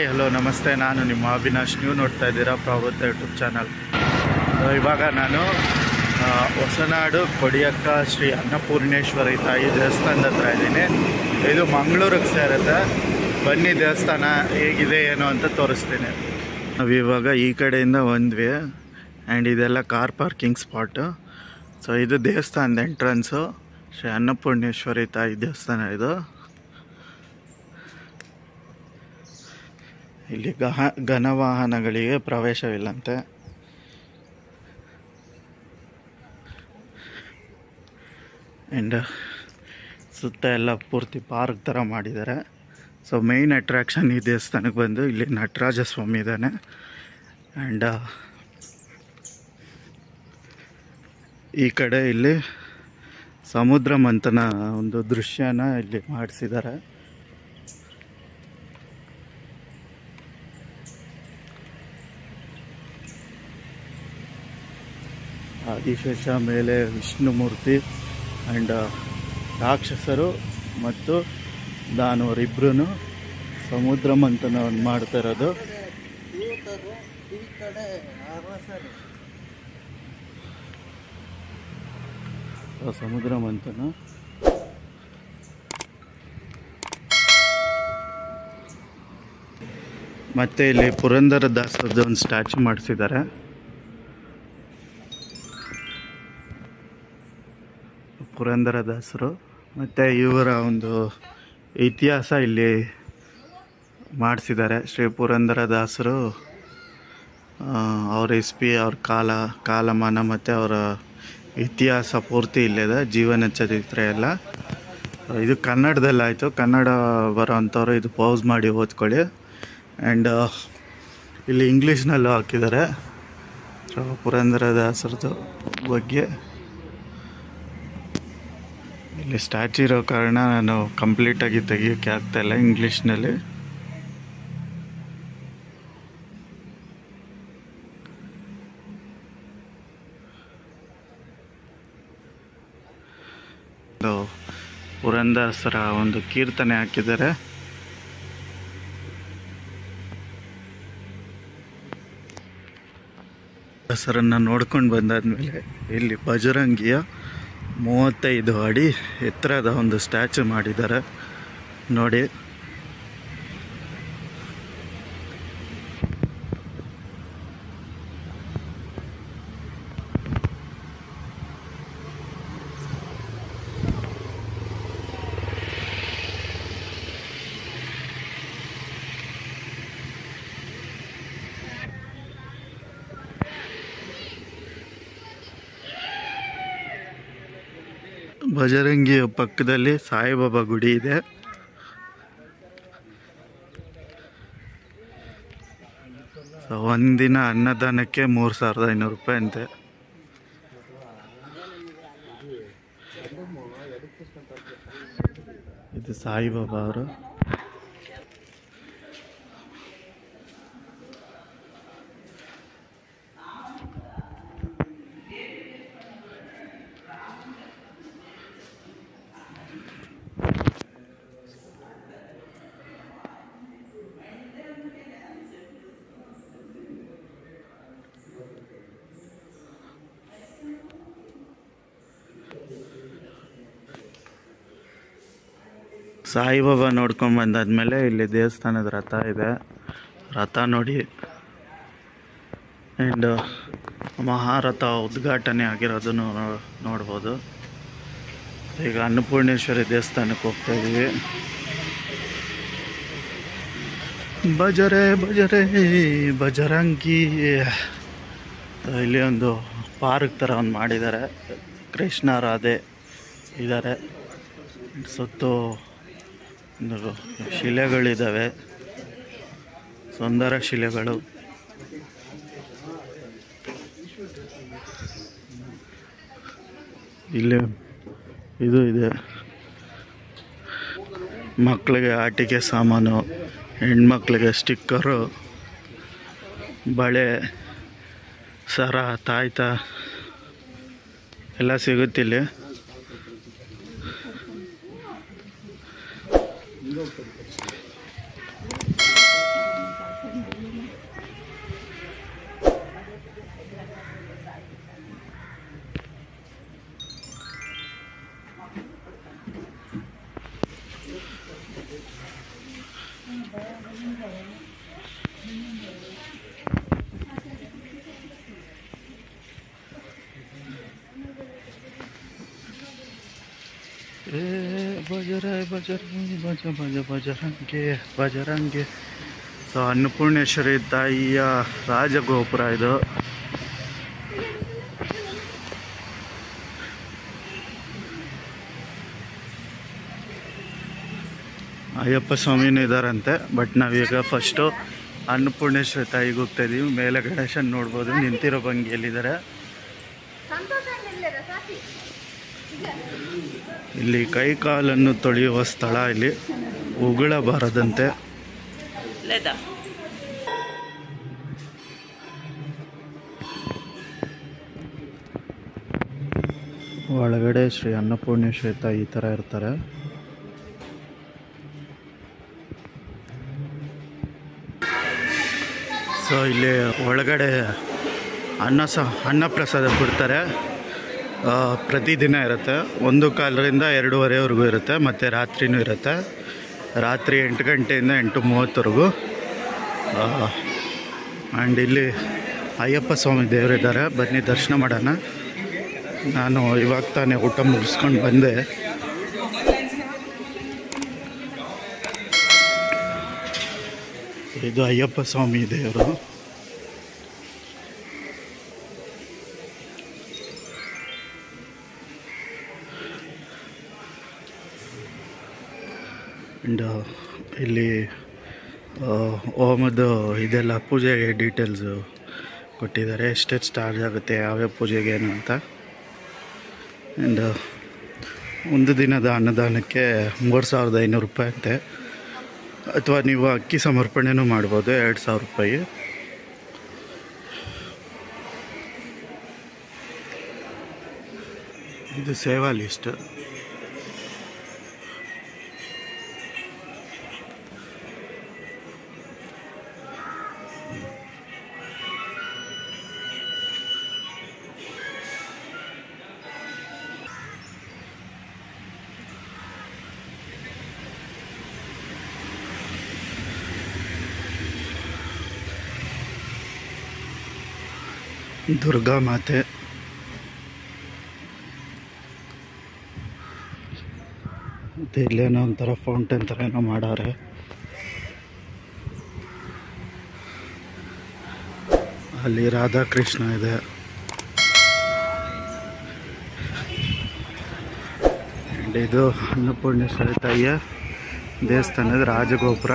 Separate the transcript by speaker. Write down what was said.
Speaker 1: Hi hello ನಮಸ್ತೆ, ನಾನು ನಿಮ್ಮ ಅವಿನಾಶ್. ನೀವು ನೋಡ್ತಾ ಇದ್ದೀರಾ ಪ್ರಾವತ್ತ ಯೂಟ್ಯೂಬ್ ಚಾನಲ್. ಇವಾಗ ನಾನು ಹೊಸನಾಡು ಕೊಡಿಯಕ್ಕ ಶ್ರೀ ಅನ್ನಪೂರ್ಣೇಶ್ವರಿ ತಾಯಿ ದೇವಸ್ಥಾನದ ಹತ್ರ ಇದ್ದೀನಿ. ಇದು ಮಂಗಳೂರಿಗೆ ಸೇರುತ್ತೆ. ಬನ್ನಿ ದೇವಸ್ಥಾನ ಹೇಗಿದೆ ಏನೋ ಅಂತ ತೋರಿಸ್ತೀನಿ. ನಾವಿವಾಗ ಈ ಕಡೆಯಿಂದ ಬಂದ್ವಿ ಆ್ಯಂಡ್ ಇದೆಲ್ಲ ಕಾರ್ ಪಾರ್ಕಿಂಗ್ ಸ್ಪಾಟು. ಸೊ ಇದು ದೇವಸ್ಥಾನದ ಎಂಟ್ರೆನ್ಸು. ಶ್ರೀ ಅನ್ನಪೂರ್ಣೇಶ್ವರಿ ತಾಯಿ ದೇವಸ್ಥಾನ ಇದು. ಇಲ್ಲಿ ಘನವಾಹನಗಳಿಗೆ ಪ್ರವೇಶವಿಲ್ಲಂತೆ. ಆ್ಯಂಡ್ ಸುತ್ತ ಎಲ್ಲ ಪೂರ್ತಿ ಪಾರ್ಕ್ ಥರ ಮಾಡಿದ್ದಾರೆ. ಸೊ ಮೇಯ್ನ್ ಅಟ್ರಾಕ್ಷನ್ ಈ ದೇವಸ್ಥಾನಕ್ಕೆ ಬಂದು ಇಲ್ಲಿ ನಟರಾಜ ಸ್ವಾಮಿ ಇದ್ದಾನೆ. ಆ್ಯಂಡ್ ಈ ಕಡೆ ಇಲ್ಲಿ ಸಮುದ್ರ ಮಂಥನ ಒಂದು ದೃಶ್ಯನ ಇಲ್ಲಿ ಮಾಡಿಸಿದ್ದಾರೆ. ಆದಿಶೇಷ ಮೇಲೆ ವಿಷ್ಣು ಮೂರ್ತಿ ಆ್ಯಂಡ್ ರಾಕ್ಷಸರು ಮತ್ತು ದಾನವರಿಬ್ಬರೂ ಸಮುದ್ರ ಮಂಥನವನ್ನು ಮಾಡ್ತಾ ಇರೋದು. ಸಮುದ್ರ ಮಂಥನ ಮತ್ತು ಇಲ್ಲಿ ಪುರಂದರ ದಾಸರದ ಒಂದು ಸ್ಟ್ಯಾಚು ಮಾಡಿಸಿದ್ದಾರೆ. ಪುರಂದರದಾಸರು ಮತ್ತು ಇವರ ಒಂದು ಇತಿಹಾಸ ಇಲ್ಲಿ ಮಾಡಿಸಿದ್ದಾರೆ. ಶ್ರೀ ಪುರಂದರದಾಸರು ಅವ್ರ ಅವ್ರ ಕಾಲಮಾನ ಮತ್ತು ಅವರ ಇತಿಹಾಸ ಪೂರ್ತಿ ಇಲ್ಲಿದೆ, ಜೀವನ ಚರಿತ್ರೆ ಎಲ್ಲ. ಇದು ಕನ್ನಡದಲ್ಲಾಯಿತು. ಕನ್ನಡ ಬರೋವಂಥವ್ರು ಇದು ಪೌಸ್ ಮಾಡಿ ಓದ್ಕೊಳ್ಳಿ. ಆ್ಯಂಡ್ ಇಲ್ಲಿ ಇಂಗ್ಲೀಷ್ನಲ್ಲೂ ಹಾಕಿದ್ದಾರೆ ಪುರಂದರದಾಸರದ್ದು ಬಗ್ಗೆ. ಇಲ್ಲಿ ಸ್ಟ್ಯಾಚು ಇರೋ ಕಾರಣ ನಾನು ಕಂಪ್ಲೀಟಾಗಿ ತೆಗಿಯೋಕ್ಕೆ ಆಗ್ತಾಯಿಲ್ಲ ಇಂಗ್ಲೀಷ್ನಲ್ಲಿ. ಪುರಂದರದಾಸರ ಒಂದು ಕೀರ್ತನೆ ಹಾಕಿದ್ದಾರೆ. ದಾಸರನ್ನು ನೋಡ್ಕೊಂಡು ಬಂದಾದ್ಮೇಲೆ ಇಲ್ಲಿ ಬಜರಂಗಿಯ 35 ಅಡಿ ಎತ್ತರದ ಒಂದು ಸ್ಟ್ಯಾಚು ಮಾಡಿದ್ದಾರೆ ನೋಡಿ. ಬಜರಂಗಿಯ ಪಕ್ಕದಲ್ಲಿ ಸಾಯಿಬಾಬಾ ಗುಡಿ ಇದೆ. ಒಂದಿನ ಅನ್ನದಾನಕ್ಕೆ 3500 ರೂಪಾಯಿ ಅಂತೆ. ಇದು ಸಾಯಿಬಾಬಾ ಅವರು. ಸಾಯಿಬಾಬಾ ನೋಡ್ಕೊಂಡು ಬಂದಾದ್ಮೇಲೆ ಇಲ್ಲಿ ದೇವಸ್ಥಾನದ ರಥ ಇದೆ. ರಥ ನೋಡಿ. ಆ್ಯಂಡ್ ಮಹಾರಥ ಉದ್ಘಾಟನೆ ಆಗಿರೋದನ್ನು ನೋಡ್ಬೋದು. ಈಗ ಅನ್ನಪೂರ್ಣೇಶ್ವರಿ ದೇವಸ್ಥಾನಕ್ಕೆ ಹೋಗ್ತಾ ಇದ್ದೀವಿ. ಭಜರೆ ಭಜರೆ ಬಜರಂಗಿ. ಇಲ್ಲಿ ಒಂದು ಪಾರ್ಕ್ ಥರ ಒಂದು ಮಾಡಿದ್ದಾರೆ. ಕೃಷ್ಣ ರಾಧೆ ಇದ್ದಾರೆ. ಸುತ್ತು ಒಂದು ಶಿಲೆಗಳಿದ್ದಾವೆ, ಸುಂದರ ಶಿಲೆಗಳು. ಇಲ್ಲಿ ಇದು ಇದೆ, ಮಕ್ಕಳಿಗೆ ಆಟಿಕೆ ಸಾಮಾನು, ಹೆಣ್ಮಕ್ಳಿಗೆ ಸ್ಟಿಕ್ಕರು, ಬಳೆ, ಸರ, ತಾಯ್ತ ಎಲ್ಲ ಸಿಗುತ್ತಿಲ್ಲಿ. ಏ ಬಜರಂಗಿ ಬಜರಂಗಿ. ಸೊ ಅನ್ನಪೂರ್ಣೇಶ್ವರಿ ತಾಯಿಯ ರಾಜಗೋಪುರ ಇದು. ಅಯ್ಯಪ್ಪ ಸ್ವಾಮಿನೂ ಇದ್ದಾರಂತೆ. ಬಟ್ ನಾವೀಗ ಫಸ್ಟು ಅನ್ನಪೂರ್ಣೇಶ್ವರಿ ತಾಯಿಗೆ ಹೋಗ್ತಾ ಇದ್ದೀವಿ. ಮೇಲೆ ಗಣೇಶನ್ ನೋಡ್ಬೋದು, ನಿಂತಿರೋ ಭಂಗಿಯಲ್ಲಿದ್ದಾರೆ. ಇಲ್ಲಿ ಕೈ ಕಾಲನ್ನು ತೊಳೆಯುವ ಸ್ಥಳ. ಇಲ್ಲಿ ಉಗುಳಬಾರದಂತೆ. ಒಳಗಡೆ ಶ್ರೀ ಅನ್ನಪೂರ್ಣೇಶ್ವರಿ ತಾಯಿ ಈ ಥರ ಇರ್ತಾರೆ. ಸೊ ಇಲ್ಲಿ ಒಳಗಡೆ ಅನ್ನ ಪ್ರಸಾದ ಕೊಡ್ತಾರೆ. ಪ್ರತಿದಿನ ಇರುತ್ತೆ. 1:15 2:30ವರೆಗೂ ಇರುತ್ತೆ. ಮತ್ತು ರಾತ್ರಿನೂ ಇರುತ್ತೆ. ರಾತ್ರಿ 8 ಗಂಟೆಯಿಂದ 8:30ವರೆಗೂ. ಆ್ಯಂಡ್ ಇಲ್ಲಿ ಅಯ್ಯಪ್ಪ ಸ್ವಾಮಿ ದೇವರಿದ್ದಾರೆ. ಬನ್ನಿ ದರ್ಶನ ಮಾಡೋಣ. ನಾನು ಇವಾಗ ತಾನೇ ಊಟ ಮುಗಿಸ್ಕೊಂಡು ಬಂದೆ. ಇದು ಅಯ್ಯಪ್ಪ ಸ್ವಾಮಿ ದೇವರು. ಆ್ಯಂಡ್ ಇಲ್ಲಿ ಹೋಮದ್ದು ಇದೆಲ್ಲ ಪೂಜೆಗೆ ಡೀಟೇಲ್ಸು ಕೊಟ್ಟಿದ್ದಾರೆ. ಎಷ್ಟೆಷ್ಟು ಚಾರ್ಜ್ ಆಗುತ್ತೆ, ಯಾವ್ಯಾವ ಪೂಜೆಗೆ ಏನು ಅಂತ. ಆ್ಯಂಡ್ ಒಂದು ದಿನದ ಅನ್ನದಾನಕ್ಕೆ 3500 ರೂಪಾಯಿ ಅಂತೆ. ಅಥವಾ ನೀವು ಅಕ್ಕಿ ಸಮರ್ಪಣೆನೂ ಮಾಡ್ಬೋದು, 2000 ರೂಪಾಯಿ. ಇದು ಸೇವಾ ಲಿಸ್ಟ್. ದುರ್ಗಾ ಮಾತೆ. ಮತ್ತು ಇಲ್ಲೇನೋ ಒಂಥರ ಫೌಂಟೇನ್ ಥರ ಏನೋ ಮಾಡಾರೆ. ಅಲ್ಲಿ ರಾಧಾಕೃಷ್ಣ ಇದೆ. ಆ್ಯಂಡ್ ಇದು ಅನ್ನಪೂರ್ಣೇಶ್ವರಿ ತಾಯಿಯ ದೇವಸ್ಥಾನದ ರಾಜಗೋಪುರ.